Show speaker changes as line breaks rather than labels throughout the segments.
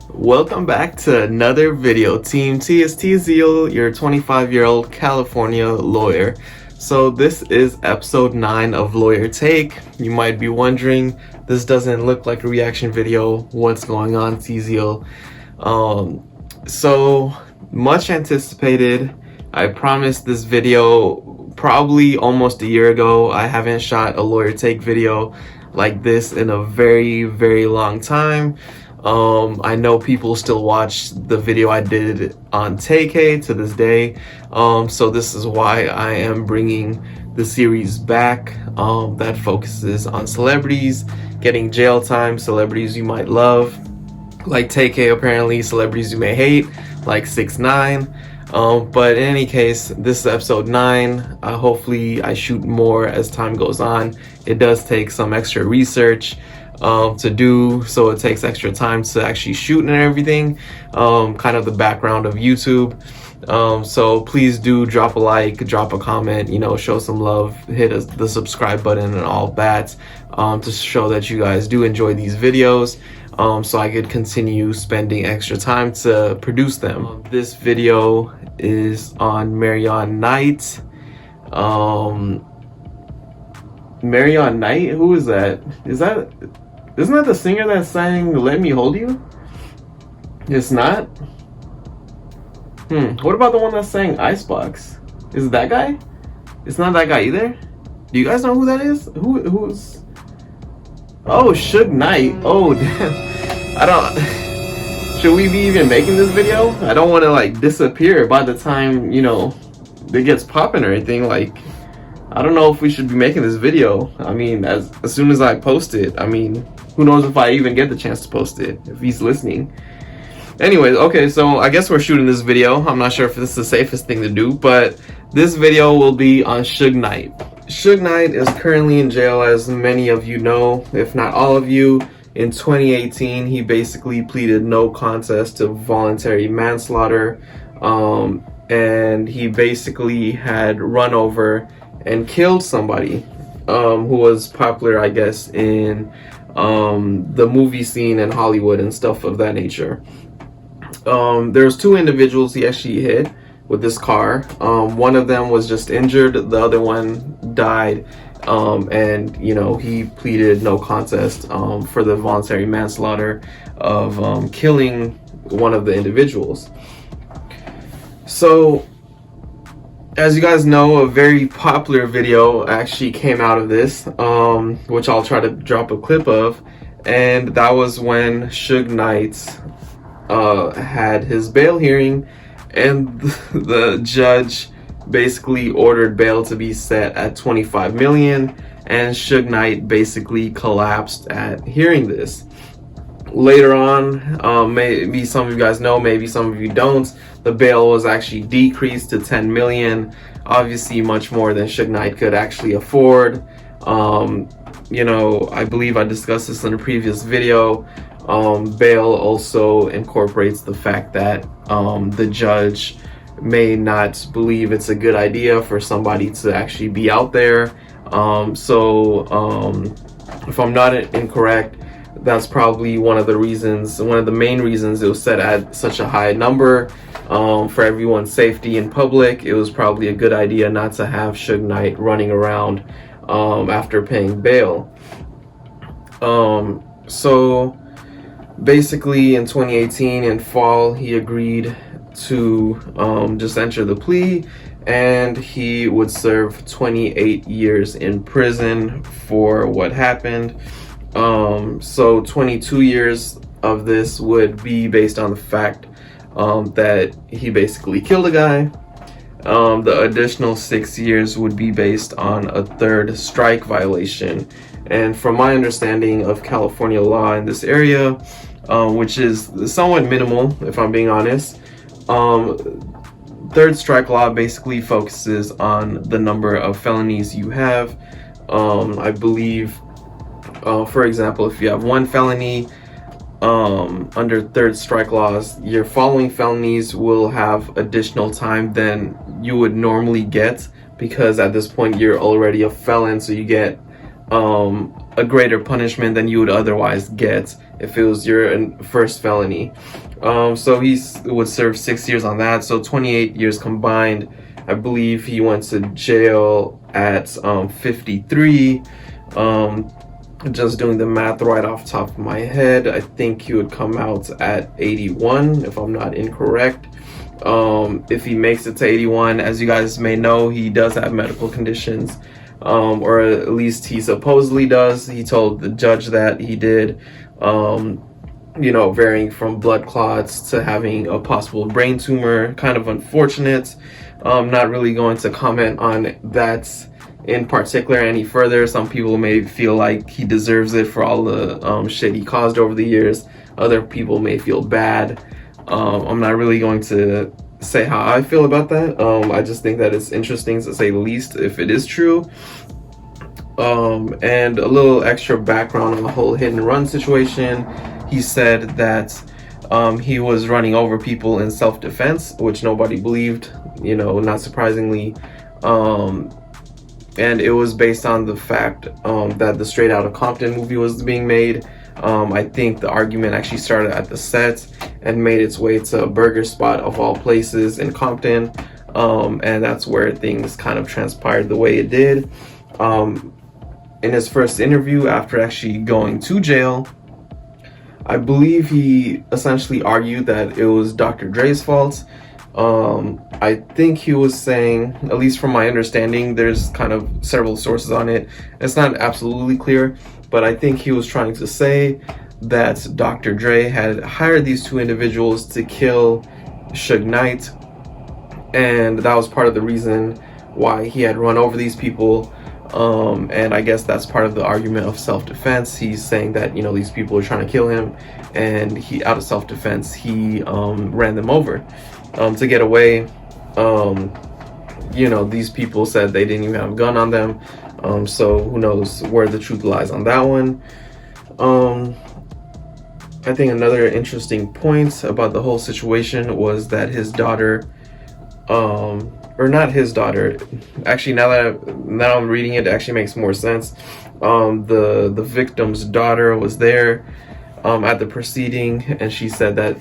Welcome back to another video. Team T is ℂ𝕝𝕒𝕟𝕕, your 25-year-old California lawyer. So this is episode 9 of Lawyer Take. You might be wondering, this doesn't look like a reaction video. What's going on, ℂ𝕝𝕝𝕒? So much anticipated. I promised this video probably almost a year ago. I haven't shot a Lawyer Take video like this in a very long time. I know people still watch the video I did on ℂ𝕝𝕝𝕒 to this day. So this is why I am bringing the series back that focuses on celebrities getting jail time, celebrities you might love, like ℂ𝕝𝕝𝕒 apparently, celebrities you may hate, like 6ix9ine. But in any case, this is episode 9. Hopefully I shoot more as time goes on. It does take some extra research to do, so it takes extra time to actually shoot and everything, kind of the background of YouTube. So please do drop a like, drop a comment, you know, show some love, hit the subscribe button and all that, to show that you guys do enjoy these videos, so I could continue spending extra time to produce them. This video is on ℒ𝕝𝕒𝕒𝕒. ℒ𝕒𝕒𝕒𝕒? Who is that? Isn't that the singer that sang Let Me Hold You? It's not? What about the one that sang Icebox? Is it that guy? It's not that guy either? Do you guys know who that is? Who's... Oh, Suge Knight. Oh, damn. I don't... Should we be even making this video? I don't want to, like, disappear by the time, you know, it gets popping or anything. Like, I don't know if we should be making this video. I mean, as soon as I post it, I mean, who knows if I even get the chance to post it, if he's listening. Anyways, okay, so I guess we're shooting this video. I'm not sure if this is the safest thing to do, but this video will be on Suge Knight. Suge Knight is currently in jail, as many of you know, if not all of you. In 2018, he basically pleaded no contest to voluntary manslaughter, and he basically had run over and killed somebody who was popular, I guess, in the movie scene in Hollywood and stuff of that nature. There's 2 individuals he actually hit with this car. One of them was just injured, the other one died, and you know, he pleaded no contest for the voluntary manslaughter of killing one of the individuals. So as you guys know, a very popular video actually came out of this, which I'll try to drop a clip of, and that was when Suge Knight had his bail hearing, and the judge basically ordered bail to be set at $25 million, and Suge Knight basically collapsed at hearing this. Later on, maybe some of you guys know, maybe some of you don't, the bail was actually decreased to $10 million, obviously much more than Suge Knight could actually afford. You know, I believe I discussed this in a previous video. Bail also incorporates the fact that the judge may not believe it's a good idea for somebody to actually be out there. If I'm not incorrect, that's probably one of the main reasons it was set at such a high number. For everyone's safety in public, it was probably a good idea not to have Suge Knight running around after paying bail. So basically in 2018 in fall, he agreed to just enter the plea, and he would serve 28 years in prison for what happened. So 22 years of this would be based on the fact that he basically killed a guy. The additional 6 years would be based on a 3rd strike violation. And from my understanding of California law in this area, which is somewhat minimal, if I'm being honest, 3rd strike law basically focuses on the number of felonies you have. I believe, for example, if you have 1 felony, under 3rd strike laws, your following felonies will have additional time than you would normally get, because at this point you're already a felon, so you get a greater punishment than you would otherwise get if it was your first felony. So he would serve 6 years on that, so 28 years combined. I believe he went to jail at 53. Just doing the math right off the top of my head, I think he would come out at 81 if I'm not incorrect. If he makes it to 81, as you guys may know, he does have medical conditions, or at least he supposedly does. He told the judge that he did, you know, varying from blood clots to having a possible brain tumor. Kind of unfortunate. Not really going to comment on that in particular any further. Some people may feel like he deserves it for all the shit he caused over the years. Other people may feel bad. I'm not really going to say how I feel about that. I just think that it's interesting, to say the least, if it is true. And a little extra background on the whole hit and run situation. He said that he was running over people in self-defense, which nobody believed, you know, not surprisingly. And it was based on the fact that the Straight Outta Compton movie was being made. I think the argument actually started at the set and made its way to a burger spot of all places in Compton. And that's where things kind of transpired the way it did. In his first interview after actually going to jail, I believe he essentially argued that it was Dr. Dre's fault. I think he was saying, at least from my understanding, there's kind of several sources on it. It's not absolutely clear, but I think he was trying to say that Dr. Dre had hired these two individuals to kill Suge Knight, and that was part of the reason why he had run over these people. And I guess that's part of the argument of self-defense. He's saying that, you know, these people are trying to kill him, and he, out of self-defense, he ran them over to get away. You know, these people said they didn't even have a gun on them, so who knows where the truth lies on that one. I think another interesting point about the whole situation was that his daughter, or not his daughter, actually now that I'm reading it, it actually makes more sense. The victim's daughter was there at the proceeding, and she said that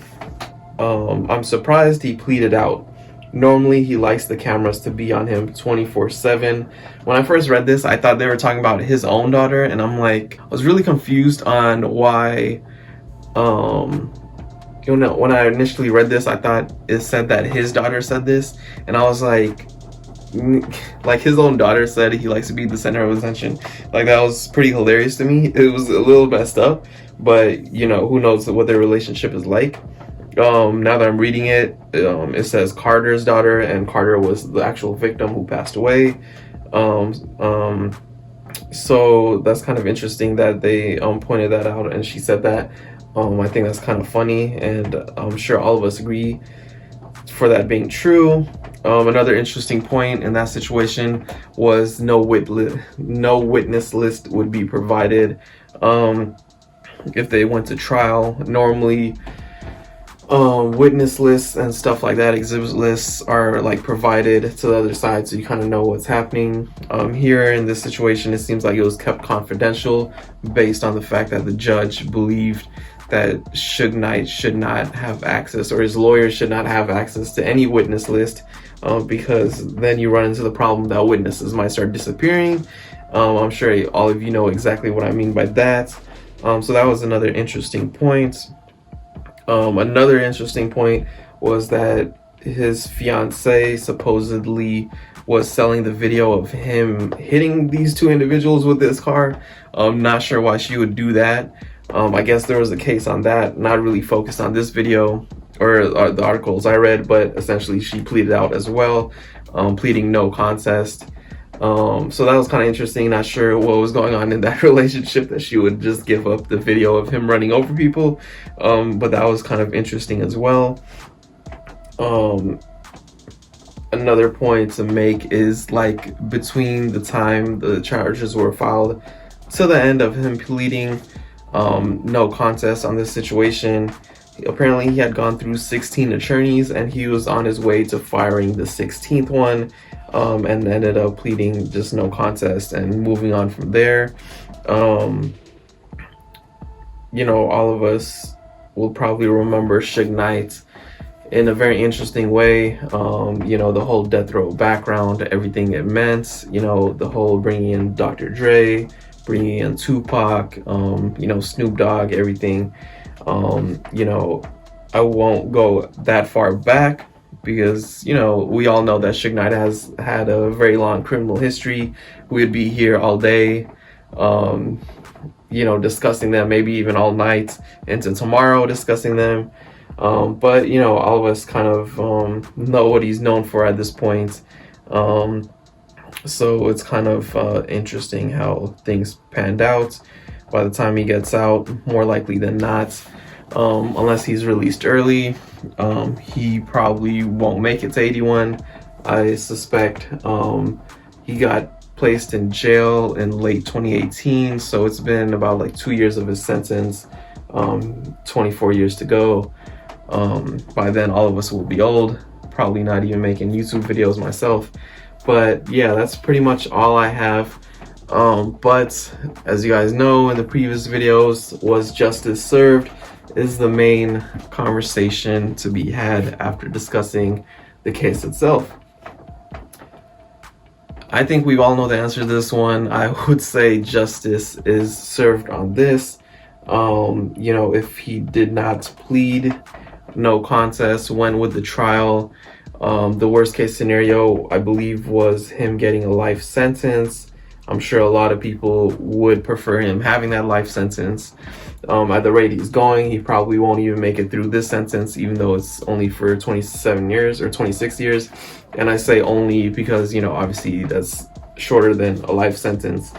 I'm surprised he pleaded out. Normally he likes the cameras to be on him 24/7. When I first read this, I thought they were talking about his own daughter, and I'm like, I was really confused on why. You know, when I initially read this, I thought it said that his daughter said this, and I was like his own daughter said he likes to be the center of attention. Like, that was pretty hilarious to me. It was a little messed up, but you know, who knows what their relationship is like. Now that I'm reading it, it says Carter's daughter, and Carter was the actual victim who passed away. So that's kind of interesting that they pointed that out, and she said that. I think that's kind of funny, and I'm sure all of us agree for that being true. Another interesting point in that situation was no witness list would be provided if they went to trial. Normally, witness lists and stuff like that, exhibit lists, are like provided to the other side, so you kind of know what's happening. Here in this situation, it seems like it was kept confidential based on the fact that the judge believed that Suge Knight should not have access, or his lawyer should not have access to any witness list, because then you run into the problem that witnesses might start disappearing. I'm sure all of you know exactly what I mean by that. So that was another interesting point. Another interesting point was that his fiance supposedly was selling the video of him hitting these two individuals with this car. I'm not sure why she would do that. I guess there was a case on that, not really focused on this video or the articles I read, but essentially she pleaded out as well, pleading no contest. So that was kind of interesting. Not sure what was going on in that relationship that she would just give up the video of him running over people, but that was kind of interesting as well. Another point to make is, like, between the time the charges were filed to the end of him pleading no contest on this situation, apparently he had gone through 16 attorneys, and he was on his way to firing the 16th one, and ended up pleading just no contest and moving on from there. Um, all of us will probably remember Suge Knight in a very interesting way. The whole death row background, everything it meant, the whole bringing in Dr. Dre, bringing in Tupac, Snoop Dogg, everything. I won't go that far back because, we all know that Suge Knight has had a very long criminal history. We'd be here all day, discussing them, maybe even all night into tomorrow discussing them. But all of us kind of know what he's known for at this point. So it's kind of interesting how things panned out. By the time he gets out, more likely than not, unless he's released early, he probably won't make it to 81. I suspect he got placed in jail in late 2018, so it's been about like 2 years of his sentence, 24 years to go. By then all of us will be old, probably not even making YouTube videos myself. But yeah, that's pretty much all I have. But as you guys know, in the previous videos, was justice served is the main conversation to be had after discussing the case itself. I think we all know the answer to this one. I would say justice is served on this. If he did not plead no contest, went with the trial, the worst case scenario, I believe, was him getting a life sentence. I'm sure a lot of people would prefer him having that life sentence. At the rate he's going, he probably won't even make it through this sentence, even though it's only for 27 years or 26 years. And I say only because, obviously that's shorter than a life sentence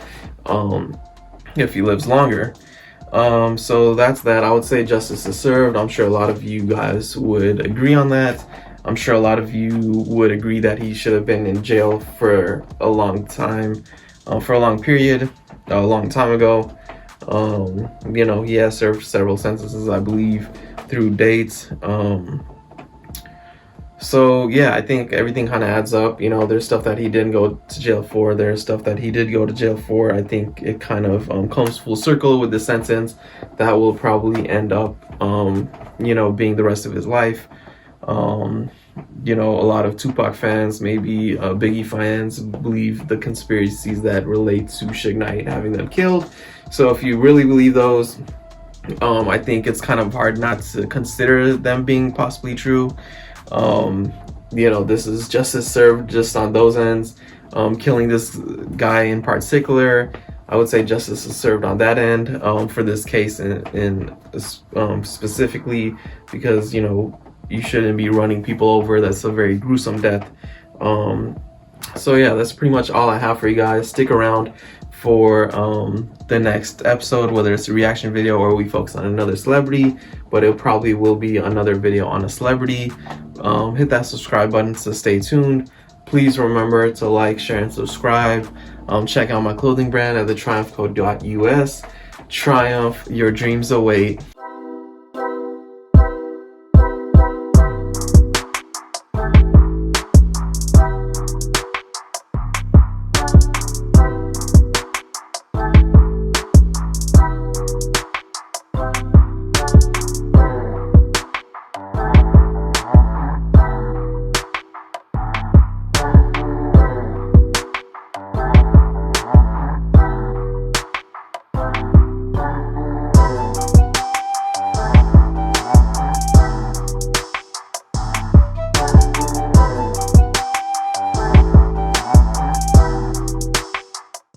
if he lives longer. So that's that. I would say justice is served. I'm sure a lot of you guys would agree on that. I'm sure a lot of you would agree that he should have been in jail for a long time, for a long period, a long time ago. He has served several sentences, I believe, through dates. So yeah, I think everything kind of adds up. There's stuff that he didn't go to jail for. There's stuff that he did go to jail for. I think it kind of comes full circle with the sentence that will probably end up, being the rest of his life. A lot of Tupac fans, maybe Biggie fans, believe the conspiracies that relate to Suge Knight having them killed. So if you really believe those, I think it's kind of hard not to consider them being possibly true. This is justice served just on those ends. Killing this guy in particular, I would say justice is served on that end, for this case in specifically, because you shouldn't be running people over. That's a very gruesome death. So yeah, that's pretty much all I have for you guys. Stick around for the next episode, whether it's a reaction video or we focus on another celebrity, but it probably will be another video on a celebrity. Hit that subscribe button to stay tuned. Please remember to like, share, and subscribe. Check out my clothing brand at ℂ𝕝𝕒𝕟𝕉.us. Triumph, your dreams await.